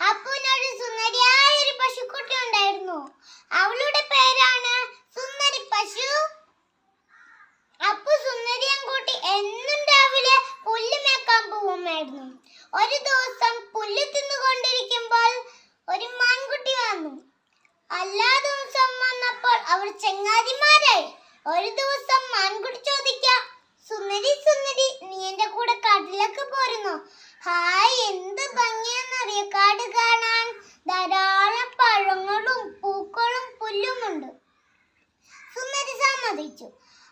അപ്പുവിനൊരു സുന്ദരിയായ ഒരു പശുക്കുട്ടി ഉണ്ടായിരുന്നു. അവളുടെ പേരാണ് സുന്ദരി പശു. അപ്പു സുന്ദരിയും കൂട്ടി എന്നും രാവിലെ പുല്ല് മേക്കാൻ പോവുമായിരുന്നു. ഒരു ദിവസം പുല്ല് തിന്നുകൊണ്ടിരിക്കുമ്പോൾ ഒരു മാൻകുട്ടി വന്നു. എല്ലാ ദിവസവും വന്നപ്പോൾ അവർ ചങ്ങാതിമാരായി. ഒരു ദിവസം മാൻകുട്ടി ചോദിക്കാം, സുന്ദരി സുന്ദരി, നീ എന്റെ കൂടെ കാട്ടിലേക്ക് പോരുന്നു? ഹായ്, എന്ത് ഭംഗിയാന്നറിയോ കാട് കാണാൻ. ധാരാളം പഴങ്ങളും പൂക്കളും പുല്ലുമുണ്ട്. സുന്ദരി സമ്മതിച്ചു.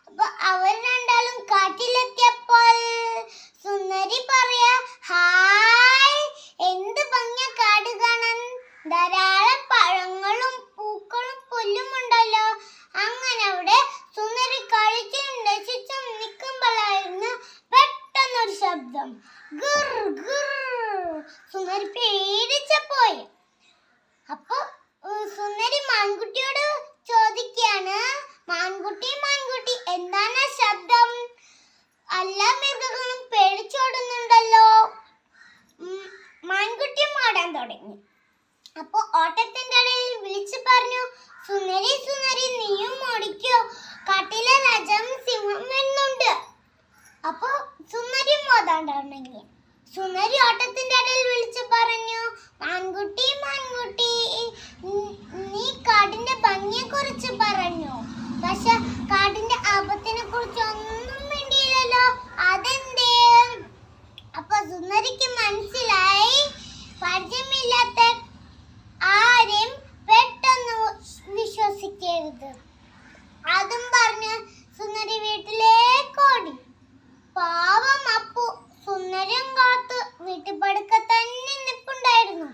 അപ്പൊ അവർ രണ്ടാളും കാട്ടിലെത്തിയപ്പോൾ സുന്ദരി പറയാ, ഹായ്, എന്ത് ഭംഗിയ കാട് കാണാൻ. ധാരാളം പഴങ്ങളും പൂക്കളും പുല്ലുമുണ്ടല്ലോ. അങ്ങനെ അവിടെ സുന്ദരി കളിച്ചും രസിച്ചും നിൽക്കുമ്പോഴായിരുന്നു പെട്ടെന്നൊരു ശബ്ദം. ഗുർ ഗുർ. സുന്ദരി പേടിച്ചു പോയി. അപ്പൊ സുന്ദരി മാൻകുട്ടിയോട് ചോദിക്കാണ്, മാൻകുട്ടി മാൻകുട്ടി, എന്താണ് ശബ്ദം? എല്ലാ മൃഗങ്ങളും പേടിച്ചോടുന്നുണ്ടല്ലോ. മാൻകുട്ടി ഓടാൻ തുടങ്ങി. അപ്പൊ ഓട്ടത്തിന്റെ ഇടയിൽ വിളിച്ചു പറഞ്ഞു, സുന്ദരി സുന്ദരി, നീയും ഓടിക്കോ, കാട്ടിലെ രാജാവും സിംഹം വരുന്നുണ്ട്. അപ്പൊ സുന്ദരി ഓടാൻ തുടങ്ങി. സുന്ദരി ഓട്ടത്തിന്റെ ഇടയിൽ വിളിച്ചു പറഞ്ഞു, മാൻകുട്ടി മാൻകുട്ടി, നീ കാടിന്റെ ഭംഗിയെ കുറിച്ച് പറഞ്ഞു, പക്ഷെ കാടിന്റെ ആപത്തിനെ കുറിച്ച് ഒന്നും വേണ്ടിയില്ലല്ലോ, അതെന്തേ? അപ്പൊ സുന്ദരിക്ക് മനസ്സിലായി, പരിചയമില്ലാത്ത ആരെയും പെട്ടെന്ന് വിശ്വസിക്കരുത്. അതും പറഞ്ഞ് സുന്ദരി വീട്ടിലേക്ക് ഓടി. പാവം അപ്പു സുന്ദരിയും കാത്ത് വീട്ടുപടുക്ക തന്നെ നിൽപ്പുണ്ടായിരുന്നു.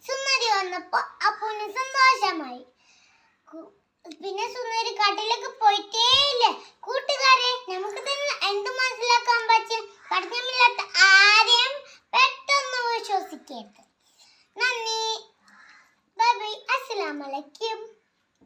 സുന്ദരി വന്നപ്പോ അപ്പുവിന് സന്തോഷമായി. പിന്നെ സുന്ദരി കാട്ടിലേക്ക് പോയിട്ടേയില്ല. കൂട്ടുകാരെ, നമുക്ക് തന്നെ എന്ത് മനസ്സിലാക്കാൻ പറ്റും? പഠനമില്ലാത്ത ആരെയും പെട്ടെന്ന് വിശ്വസിക്കരുത്. നന്ദി. Bye bye. അസ്സലാമു അലൈക്കും.